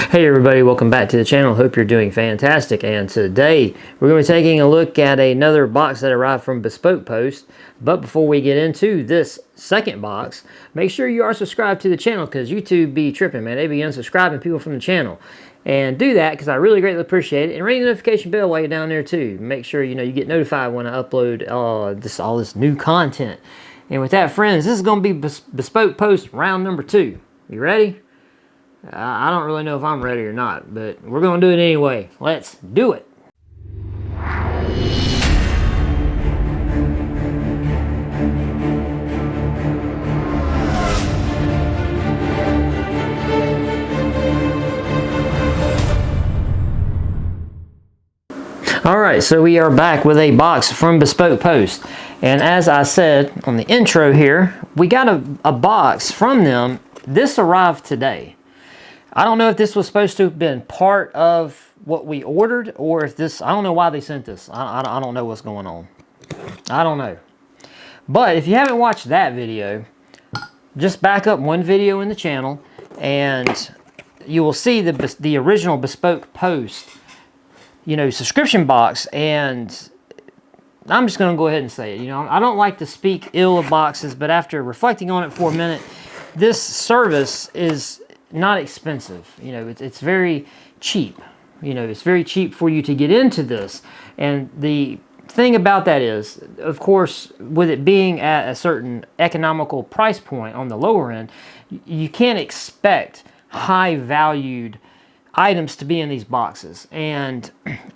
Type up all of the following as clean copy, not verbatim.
Hey everybody, welcome back to the channel. Hope you're doing fantastic. And today we're going to be taking a look at another box that arrived from Bespoke Post. But before we get into this second box, make sure you are subscribed to the channel because YouTube be tripping, man. They be unsubscribing people from the channel. And do that because I really greatly appreciate it. And ring the notification bell while you're down there too. Make sure you get notified when I upload all this new content. And with that, friends, this is going to be Bespoke Post round number 2. You ready? I don't really know if I'm ready or not, but we're going to do it anyway. Let's do it. Alright, so we are back with a box from Bespoke Post. And as I said on the intro here, we got a box from them. This arrived today. I don't know if this was supposed to have been part of what we ordered or if this, I don't know why they sent this. I don't know what's going on. I don't know. But if you haven't watched that video, just back up one video in the channel and you will see the original Bespoke Post, subscription box. And I'm just going to go ahead and say it. I don't like to speak ill of boxes, but after reflecting on it for a minute, this service is not expensive. It's very cheap. It's very cheap for you to get into this. And the thing about that is, of course, with it being at a certain economical price point on the lower end, you can't expect high valued items to be in these boxes. And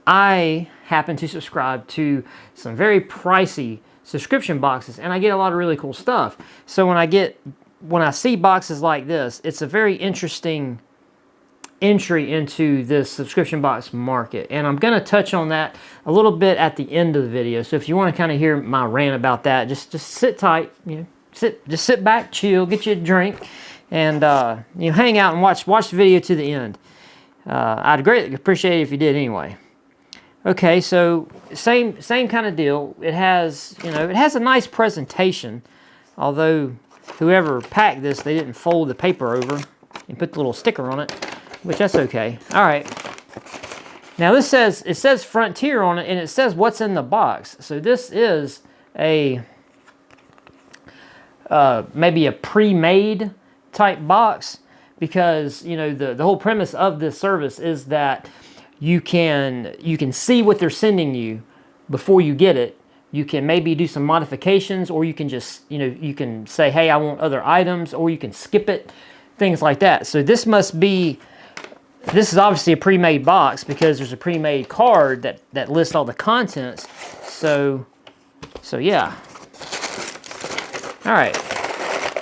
I happen to subscribe to some very pricey subscription boxes, and I get a lot of really cool stuff. So when I see boxes like this, it's a very interesting entry into this subscription box market. And I'm going to touch on that a little bit at the end of the video. So if you want to kind of hear my rant about that, just sit tight, just sit back, chill, get you a drink, and hang out and watch the video to the end. I'd greatly appreciate it if you did anyway. Okay, so same kind of deal. It has, it has a nice presentation, although whoever packed this, they didn't fold the paper over and put the little sticker on it, which that's okay. All right. Now it says Frontier on it, and it says what's in the box. So this is maybe a pre-made type box, because the whole premise of this service is that you can see what they're sending you before you get it. You can maybe do some modifications, or you can just, you can say, hey, I want other items, or you can skip it, things like that. So this is obviously a pre-made box because there's a pre-made card that lists all the contents. So yeah. All right.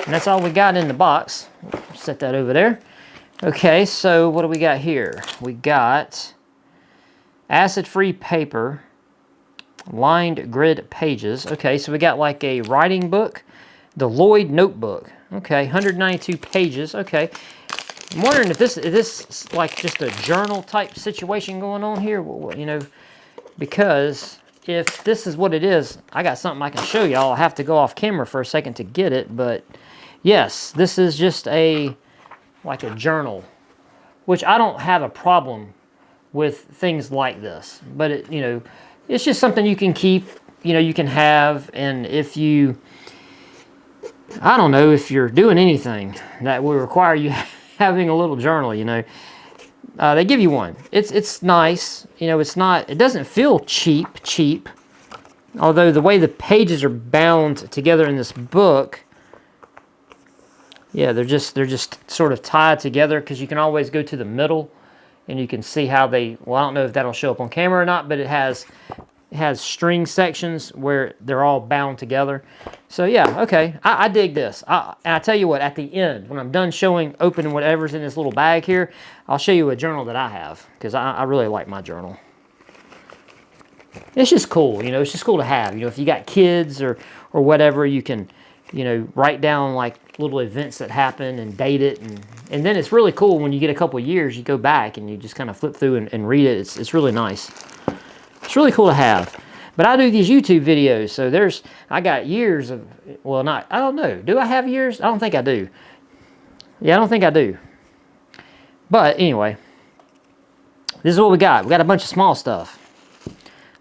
And that's all we got in the box. Set that over there. Okay, so what do we got here? We got acid-free paper, lined grid pages. Okay, so we got like a writing book, the Lloyd notebook. Okay, 192 pages. Okay, I'm wondering if this is like just a journal type situation going on here. Because if this is what it is, I got something I can show y'all. I'll have to go off camera for a second to get it, but yes, this is just like a journal, which I don't have a problem with things like this, but it's just something you can keep, you can have. And if I don't know, if you're doing anything that will require you having a little journal, they give you one. It's nice. It doesn't feel cheap, although the way the pages are bound together in this book, yeah, they're just sort of tied together, because you can always go to the middle and you can see how I don't know if that'll show up on camera or not, but it has string sections where they're all bound together. So yeah, okay, I dig this. And I tell you what, at the end, when I'm done opening whatever's in this little bag here, I'll show you a journal that I have, because I really like my journal. It's just cool, it's just cool to have. If you got kids or whatever, you can, write down like little events that happen and date it. And then it's really cool when you get a couple of years, you go back and you just kind of flip through and read it. It's really nice. It's really cool to have. But I do these YouTube videos, so I got years of, I don't know. Do I have years? I don't think I do. Yeah, I don't think I do. But anyway, This is what we got. We got a bunch of small stuff.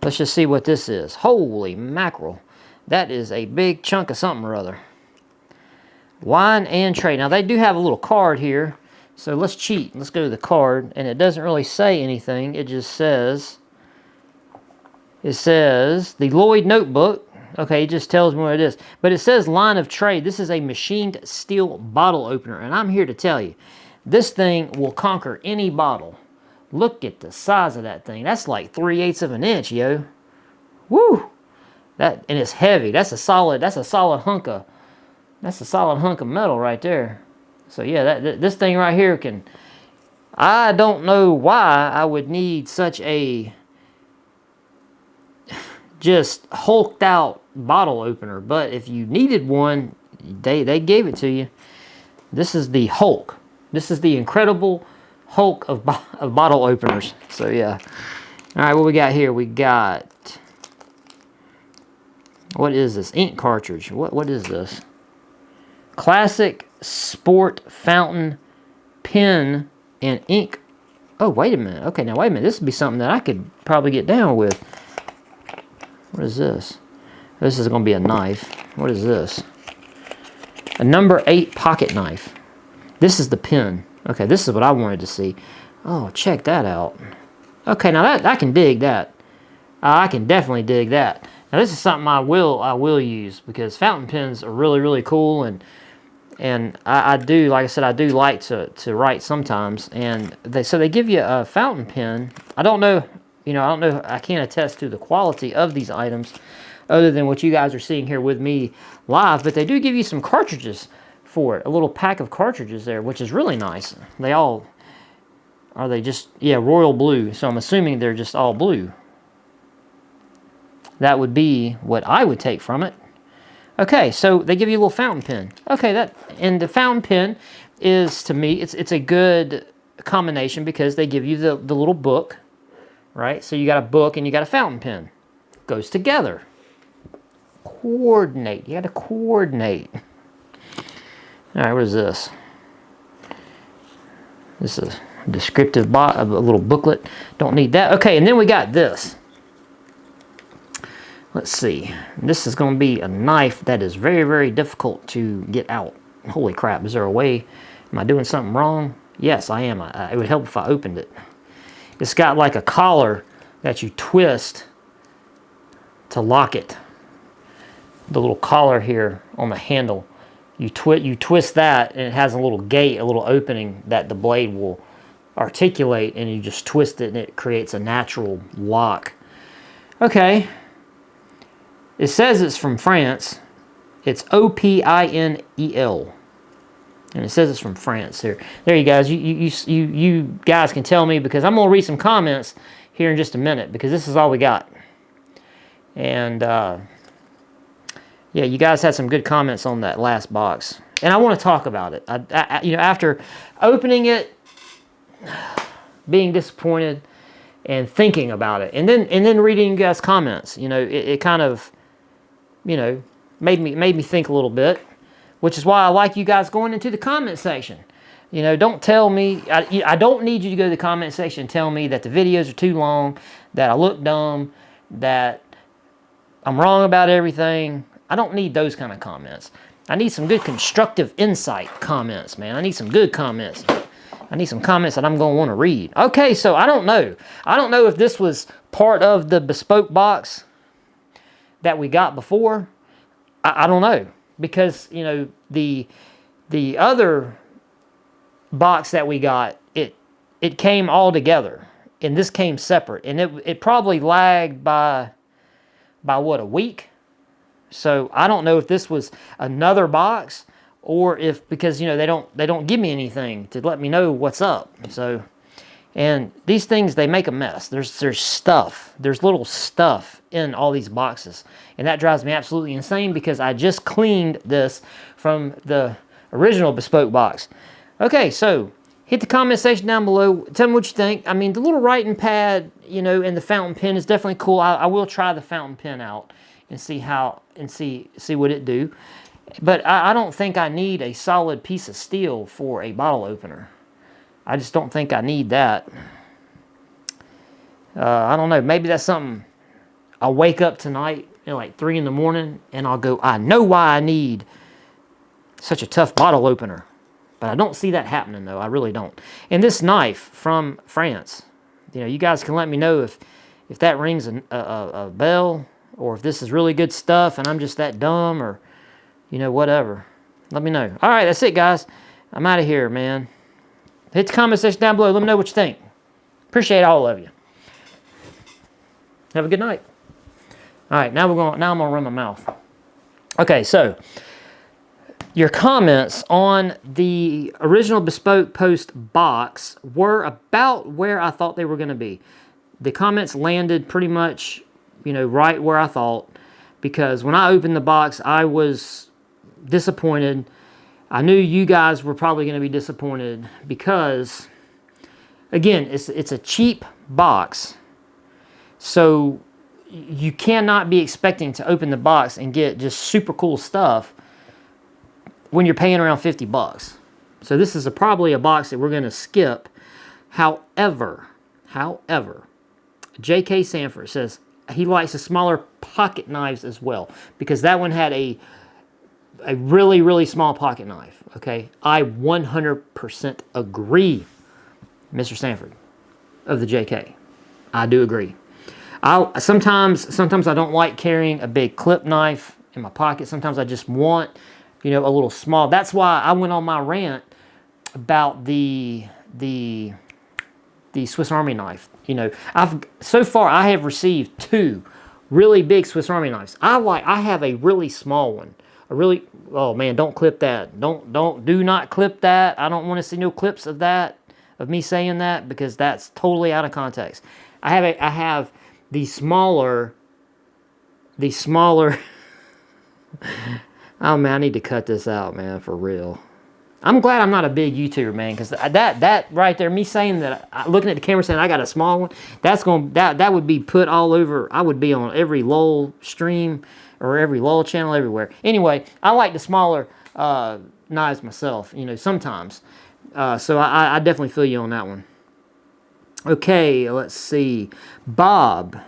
Let's just see what this is. Holy mackerel. That is a big chunk of something or other. Wine and trade. Now, they do have a little card here. So let's cheat. Let's go to the card. And it doesn't really say anything. It just says... It says the Lloyd notebook. Okay, it just tells me what it is. But it says line of trade. This is a machined steel bottle opener. And I'm here to tell you, this thing will conquer any bottle. Look at the size of that thing. That's like 3/8 of an inch, yo. Woo! And it's heavy. That's a solid hunk of metal right there. So yeah, this thing right here can... I don't know why I would need such a just hulked out bottle opener, but if you needed one, they gave it to you. This is the Hulk. This is the incredible Hulk of bottle openers. So yeah. All right, what we got here? We got, what is this? Ink cartridge. What is this? Classic Sport Fountain Pen and Ink. Oh, wait a minute. Okay, now wait a minute. This would be something that I could probably get down with. What is this? This is going to be a knife. What is this? A number 8 pocket knife. This is the pen. Okay, this is what I wanted to see. Oh, check that out. Okay, now I can dig that. I can definitely dig that. Now this is something I will use, because fountain pens are really, really cool, and I do, like I said, I do like to write sometimes, and they give you a fountain pen. I don't know. I can't attest to the quality of these items other than what you guys are seeing here with me live, but they do give you some cartridges for it, a little pack of cartridges there, which is really nice. Are they just, yeah, royal blue, so I'm assuming they're just all blue. That would be what I would take from it. Okay, so they give you a little fountain pen. Okay, and the fountain pen is, to me, it's a good combination, because they give you the little book. Right? So you got a book and you got a fountain pen. Goes together. Coordinate. You got to coordinate. All right, what is this? This is a descriptive a little booklet. Don't need that. Okay, and then we got this. Let's see. This is going to be a knife that is very, very difficult to get out. Holy crap. Is there a way? Am I doing something wrong? Yes, I am. It would help if I opened it. It's got like a collar that you twist to lock it. The little collar here on the handle. You twist that, and it has a little gate, a little opening that the blade will articulate, and you just twist it and it creates a natural lock. Okay. It says it's from France. It's Opinel. And it says it's from France here. There you guys. You guys can tell me, because I'm going to read some comments here in just a minute, because this is all we got. And yeah, you guys had some good comments on that last box, and I want to talk about it. After opening it, being disappointed, and thinking about it, and then reading you guys' comments, it kind of, made me think a little bit. Which is why I like you guys going into the comment section. Don't tell me, I don't need you to go to the comment section and tell me that the videos are too long, that I look dumb, that I'm wrong about everything. I don't need those kind of comments. I need some good constructive insight comments, man. I need some good comments. I need some comments that I'm going to want to read. Okay, so I don't know. I don't know if this was part of the Bespoke box that we got before. I don't know. Because, the other box that we got, it came all together. And this came separate. And it probably lagged by what, a week? So I don't know if this was another box, or if, because, they don't give me anything to let me know what's up. So, and these things, they make a mess. There's stuff. There's little stuff in all these boxes. And that drives me absolutely insane, because I just cleaned this from the original Bespoke box. Okay, so hit the comment section down below. Tell me what you think. I mean, the little writing pad, and the fountain pen is definitely cool. I will try the fountain pen out and see what it do. But I don't think I need a solid piece of steel for a bottle opener. I just don't think I need that. I don't know. Maybe that's something I'll wake up tonight at like 3 in the morning and I'll go, I know why I need such a tough bottle opener. But I don't see that happening, though. I really don't. And this knife from France, you guys can let me know if that rings a bell, or if this is really good stuff and I'm just that dumb, or, whatever. Let me know. All right, that's it, guys. I'm out of here, man. Hit the comment section down below. Let me know what you think. Appreciate all of you. Have a good night. All right, now I'm gonna run my mouth. Okay, so your comments on the original Bespoke Post box were about where I thought they were going to be. The comments landed pretty much, right where I thought, because when I opened the box, I was disappointed. I knew you guys were probably going to be disappointed because, again, it's a cheap box, so you cannot be expecting to open the box and get just super cool stuff when you're paying around 50 bucks. So this is probably a box that we're going to skip. However, J.K. Sanford says he likes the smaller pocket knives as well, because that one had a really, really small pocket knife. Okay, I 100% agree, Mr. Sanford of the J.K. I do agree. Sometimes I don't like carrying a big clip knife in my pocket. Sometimes I just want a little small. That's why I went on my rant about the Swiss Army knife. So far I have received 2 really big Swiss Army knives. I have a really small one. Oh man, don't clip that. Do not clip that. I don't want to see no clips of that, of me saying that, because that's totally out of context. I have the smaller Oh man, I need to cut this out, man, for real. I'm glad I'm not a big YouTuber, man, because that right there, me saying that, looking at the camera saying I got a small one, that would be put all over. I would be on every LOL stream or every LOL channel everywhere. Anyway, I like the smaller knives myself, sometimes. So I definitely feel you on that one. Okay, let's see. Bob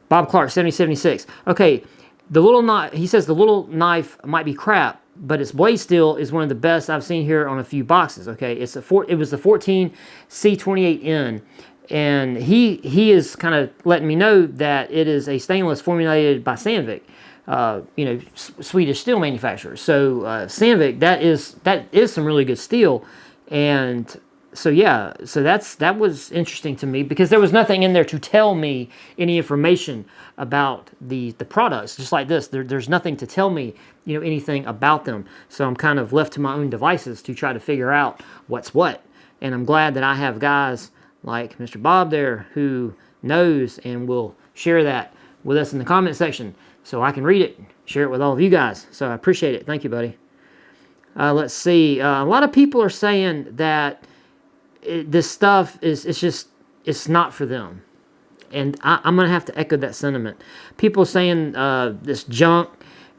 Clark, 7076. Okay. The little knife, he says the little knife might be crap, but its blade steel is one of the best I've seen here on a few boxes. Okay, it was the 14 C28N, and he is kind of letting me know that it is a stainless formulated by Sandvik, Swedish steel manufacturer. So Sandvik, that is some really good steel, and so yeah, so that was interesting to me, because there was nothing in there to tell me any information about the products. Just like this, there's nothing to tell me anything about them. So I'm kind of left to my own devices to try to figure out what's what. And I'm glad that I have guys like Mr. Bob there who knows and will share that with us in the comment section, so I can read it, share it with all of you guys. So I appreciate it. Thank you, buddy. Let's see. A lot of people are saying that this stuff it's not for them, and I'm gonna have to echo that sentiment. People saying this junk.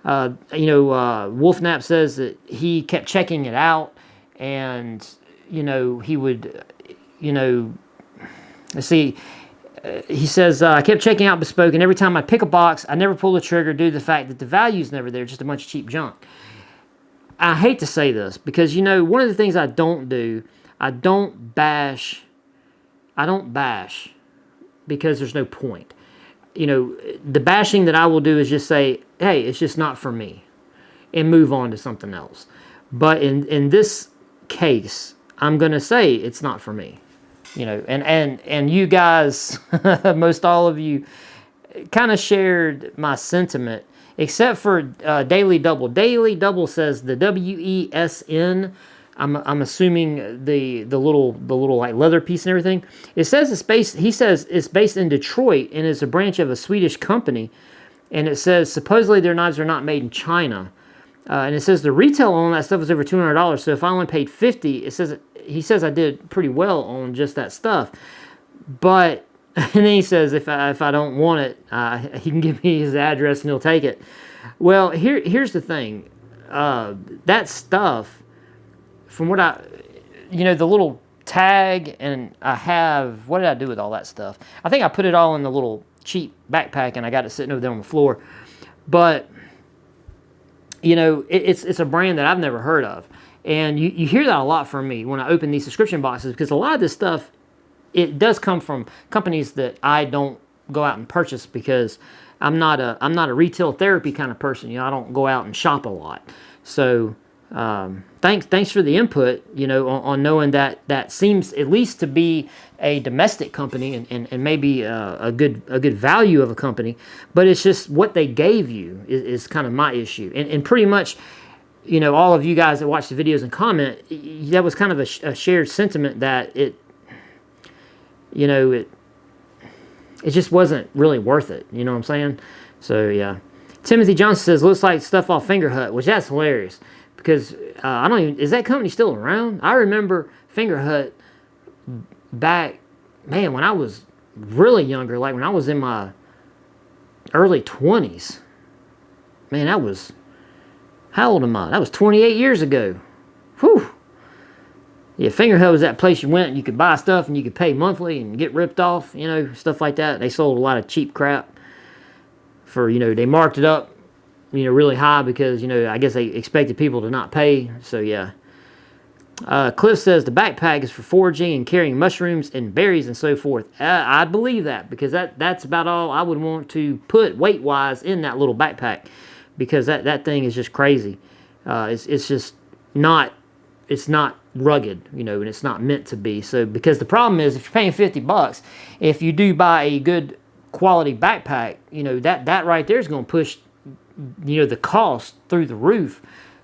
Wolfnap says that he kept checking it out, and he would, let's see. He says, I kept checking out Bespoke, and every time I pick a box, I never pull the trigger due to the fact that the value's never there, just a bunch of cheap junk. I hate to say this, because one of the things I don't do, I don't bash, because there's no point. The bashing that I will do is just say, hey, it's just not for me, and move on to something else. But in this case, I'm going to say it's not for me. And you guys, most all of you, kind of shared my sentiment, except for Daily Double. Daily Double says the WESN. I'm assuming the little like leather piece and everything. It says it's based. He says it's based in Detroit and is a branch of a Swedish company. And it says supposedly their knives are not made in China. And it says the retail on that stuff is over $200. So if I only paid $50, he says I did pretty well on just that stuff. But and then he says if I don't want it, he can give me his address and he'll take it. Well, here's the thing. That stuff, from what the little tag, and I have, what did I do with all that stuff? I think I put it all in the little cheap backpack, and I got it sitting over there on the floor. But, you know, it's a brand that I've never heard of. And you hear that a lot from me when I open these subscription boxes, because a lot of this stuff, it does come from companies that I don't go out and purchase, because I'm not a retail therapy kind of person. You know, I don't go out and shop a lot. So thanks for the input, you know, on knowing that seems at least to be a domestic company, and maybe a good value of a company, but it's just what they gave you is kind of my issue. And pretty much, you know, all of you guys that watch the videos and comment, that was kind of a shared sentiment that it just wasn't really worth it. You know what I'm saying? So, yeah. Timothy Johnson says, looks like stuff off Finger Hut, which that's hilarious. Because, I don't even, is that company still around? I remember Finger Hut back, man, when I was really younger, like when I was in my early 20s. Man, that was, how old am I? That was 28 years ago. Whew. Yeah, Finger Hut was that place you went and you could buy stuff and you could pay monthly and get ripped off, you know, stuff like that. They sold a lot of cheap crap for, you know, they marked it up, you know, really high because, you know, I guess they expected people to not pay. So, yeah. Cliff says the backpack is for foraging and carrying mushrooms and berries and so forth. I believe that, because that's about all I would want to put weight-wise in that little backpack, because that thing is just crazy. It's just not, it's not rugged, you know, and it's not meant to be. So, because the problem is, if you're paying $50, if you do buy a good quality backpack, you know, that right there is going to push, you know, the cost through the roof.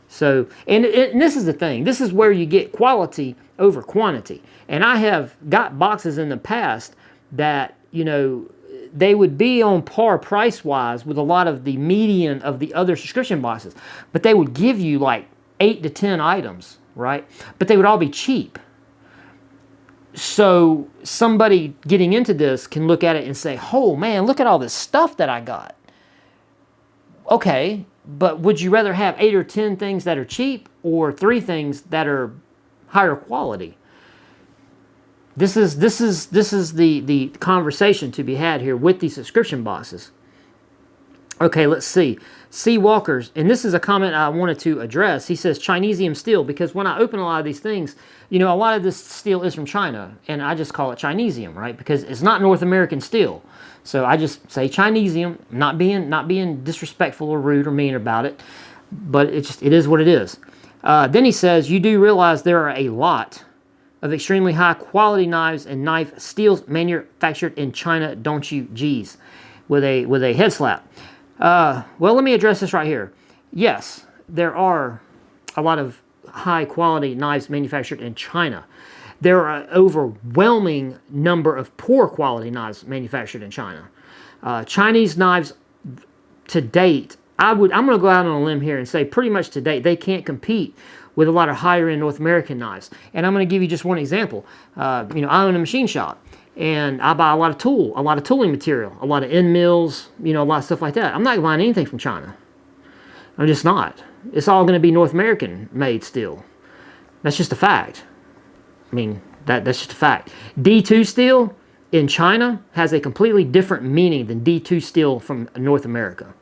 So, and this is the thing. This is where you get quality over quantity. And I have got boxes in the past that, you know, they would be on par price-wise with a lot of the median of the other subscription boxes. But they would give you like 8 to 10 items, right? But they would all be cheap. So somebody getting into this can look at it and say, oh man, look at all this stuff that I got. Okay, but would you rather have 8 or 10 things that are cheap, or 3 things that are higher quality? This is the conversation to be had here with these subscription boxes. Okay, let's see. C. Walkers, and this is a comment I wanted to address. He says Chinesium steel, because when I open a lot of these things, you know, a lot of this steel is from China, and I just call it Chinesium, right? Because it's not North American steel. So I just say Chinesium, not being disrespectful or rude or mean about it, but it is what it is. Then he says, you do realize there are a lot of extremely high quality knives and knife steels manufactured in China, don't you? Geez, with a head slap. Well, let me address this right here. Yes, there are a lot of high quality knives manufactured in China. There are an overwhelming number of poor quality knives manufactured in China. Chinese knives to date, I'm going to go out on a limb here and say pretty much to date, they can't compete with a lot of higher end North American knives. And I'm going to give you just one example. You know, I own a machine shop, and I buy a lot of tooling material, a lot of end mills, you know, a lot of stuff like that. I'm not buying anything from China. I'm just not. It's all going to be North American made still. That's just a fact. I mean, that's just a fact. D2 steel in China has a completely different meaning than D2 steel from North America.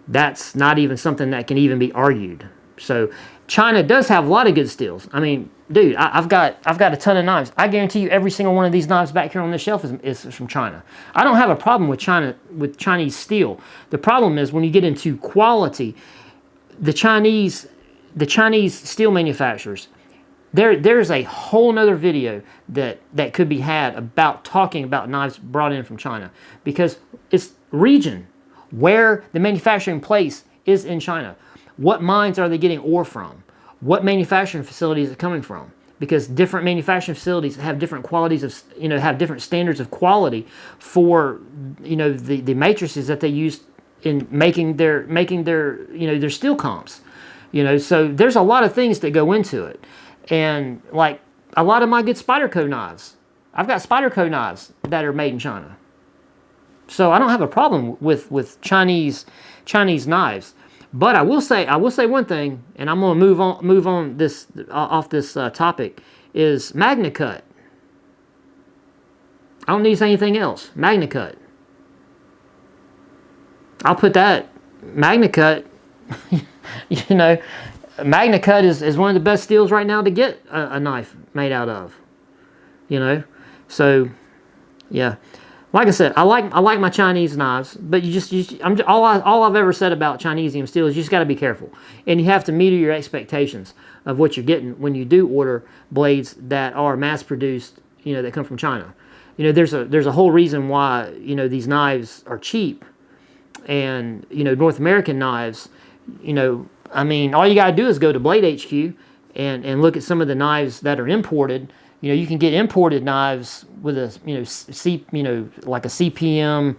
That's not even something that can even be argued. So China does have a lot of good steels. I mean, dude, I've got a ton of knives. I guarantee you every single one of these knives back here on this shelf is from China. I don't have a problem with Chinese steel. The problem is when you get into quality, the Chinese steel manufacturers, there's a whole nother video that could be had about talking about knives brought in from China, because it's region where the manufacturing place is in China. What mines are they getting ore from? What manufacturing facilities are coming from? Because different manufacturing facilities have different qualities of, you know, have different standards of quality for, you know, the matrices that they use in making their you know, their steel comps. You know, so there's a lot of things that go into it. And like a lot of my good Spyderco knives, I've got Spyderco knives that are made in China. So I don't have a problem with Chinese knives. But I will say one thing, and I'm going to move on this off this topic, is Magna Cut. I don't need to say anything else. Magna Cut. I'll put that. Magna Cut, you know, Magna Cut is one of the best steels right now to get a knife made out of. You know, so yeah. Like I said, I like my Chinese knives, but all I've ever said about Chinesium steel is you just got to be careful, and you have to meter your expectations of what you're getting when you do order blades that are mass produced, you know, that come from China. You know, there's a whole reason why, you know, these knives are cheap, and, you know, North American knives, you know, I mean, all you got to do is go to Blade HQ and look at some of the knives that are imported. You know, you can get imported knives with a, you know, like a CPM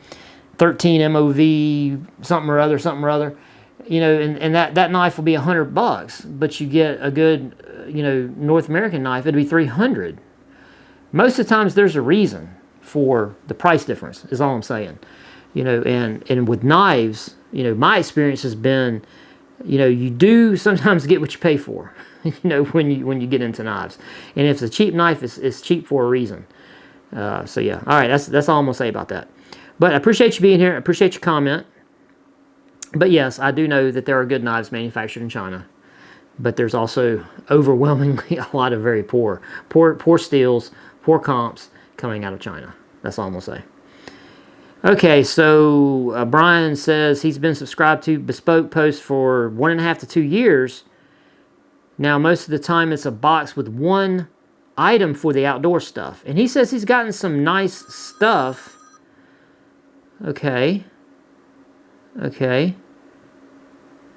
13 MOV something or other, you know, and that knife will be $100, but you get a good, you know, North American knife, it'd be 300. Most of the times there's a reason for the price difference, is all I'm saying. You know, and with knives, you know, my experience has been, you know, you do sometimes get what you pay for. You know, when you get into knives, and if it's a cheap knife, it's cheap for a reason. So yeah, all right, that's all I'm gonna say about that. But I appreciate you being here. I appreciate your comment. But yes, I do know that there are good knives manufactured in China, but there's also overwhelmingly a lot of very poor steels, poor comps coming out of China. That's all I'm gonna say. Okay, so Brian says he's been subscribed to Bespoke Post for 1.5 to 2 years. Now, most of the time it's a box with one item for the outdoor stuff. And he says he's gotten some nice stuff. Okay. Okay.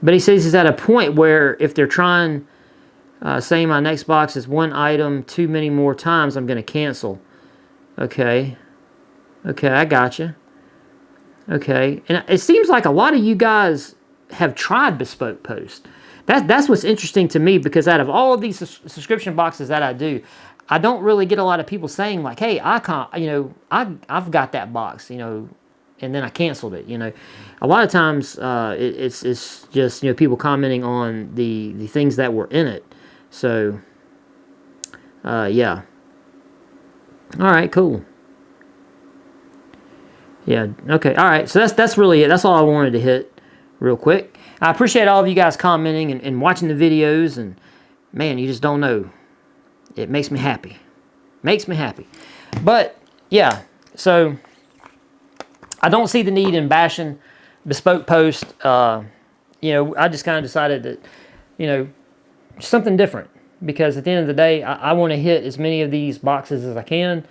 But he says he's at a point where if they're trying, saying my next box is one item too many more times, I'm going to cancel. Okay. Okay, I gotcha. Okay. And it seems like a lot of you guys have tried Bespoke Post. That's what's interesting to me, because out of all of these subscription boxes that I do, I don't really get a lot of people saying like, "Hey, I can't," you know, I've got that box, you know, and then I canceled it. You know, a lot of times it's just, you know, people commenting on the things that were in it. So yeah. All right, cool. Yeah. Okay. All right. So that's really it. That's all I wanted to hit real quick. I appreciate all of you guys commenting and watching the videos, and man, you just don't know. It makes me happy. Makes me happy. But yeah, so I don't see the need in bashing Bespoke Post. You know, I just kind of decided that, you know, something different, because at the end of the day, I want to hit as many of these boxes as I can,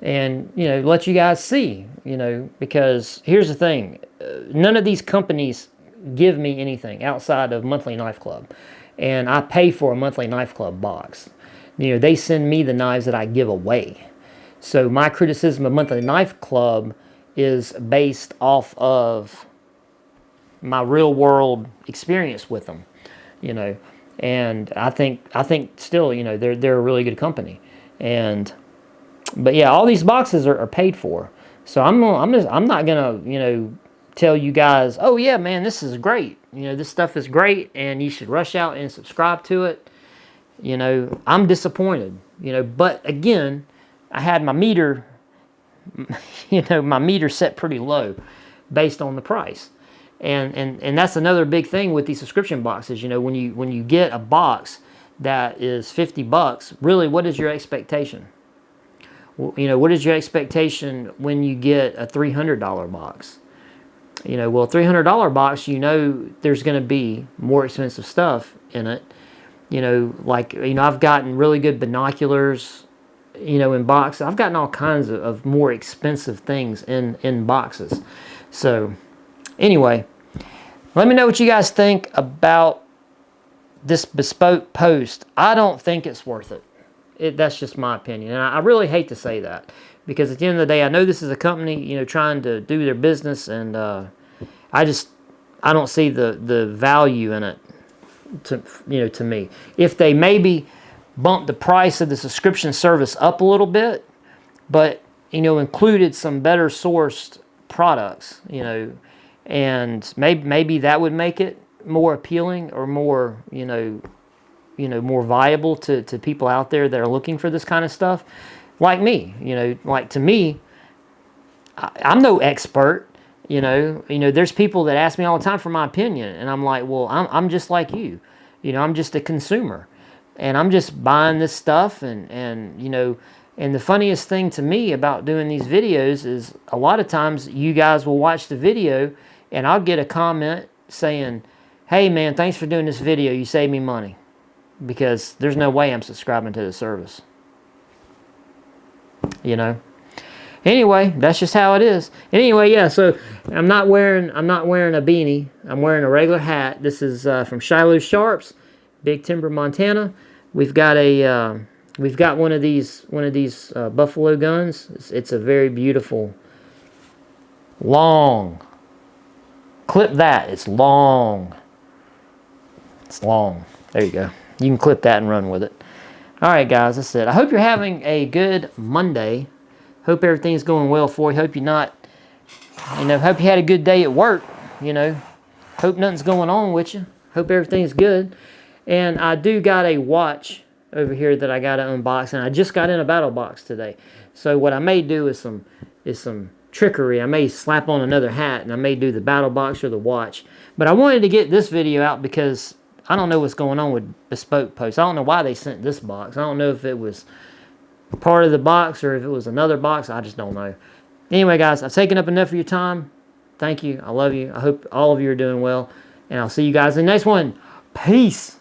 and, you know, let you guys see, you know, because here's the thing, none of these companies give me anything outside of Monthly Knife Club, and I pay for a Monthly Knife Club box. You know, they send me the knives that I give away. So my criticism of Monthly Knife Club is based off of my real world experience with them, you know, and I think still, you know, they're a really good company. But yeah, all these boxes are paid for, so I'm not gonna, you know, tell you guys, oh yeah, man, this is great. You know, this stuff is great, and you should rush out and subscribe to it. You know, I'm disappointed. You know, but again, I had my meter, you know, my meter set pretty low, based on the price, and that's another big thing with these subscription boxes. You know, when you get a box that is $50, really, what is your expectation? You know, what is your expectation when you get a $300 box? You know, well, a $300 box, you know, there's going to be more expensive stuff in it. You know, like, you know, I've gotten really good binoculars, you know, in boxes. I've gotten all kinds of more expensive things in boxes. So, anyway, let me know what you guys think about this Bespoke Post. I don't think it's worth it. That's just my opinion. And I really hate to say that, because at the end of the day, I know this is a company, you know, trying to do their business, and I don't see the value in it, to me. If they maybe bump the price of the subscription service up a little bit, but, you know, included some better sourced products, you know, and maybe that would make it more appealing, or more, you know, more viable to people out there that are looking for this kind of stuff, like me. Like to me, I'm no expert. There's people that ask me all the time for my opinion, and I'm like, well, I'm just like you. I'm just a consumer, and I'm just buying this stuff, and the funniest thing to me about doing these videos is a lot of times you guys will watch the video, and I'll get a comment saying, hey man, thanks for doing this video. You saved me money, because there's no way I'm subscribing to the service. Anyway, that's just how it is. Anyway, yeah, so I'm not wearing a beanie. I'm wearing a regular hat. This is from Shiloh Sharps, Big Timber, Montana. We've got one of these buffalo guns. It's a very beautiful long. Clip that. It's long. It's long. There you go. You can clip that and run with it. All right, guys, that's it. I hope you're having a good Monday. Hope everything's going well for you. Hope you're not, hope you had a good day at work. Hope nothing's going on with you. Hope everything's good. And I do got a watch over here that I got to unbox, and I just got in a battle box today. So what I may do is some trickery. I may slap on another hat, and I may do the battle box or the watch. But I wanted to get this video out because I don't know what's going on with Bespoke Post. I don't know why they sent this box. I don't know if it was part of the box or if it was another box. I just don't know. Anyway, guys, I've taken up enough of your time. Thank you. I love you. I hope all of you are doing well. And I'll see you guys in the next one. Peace.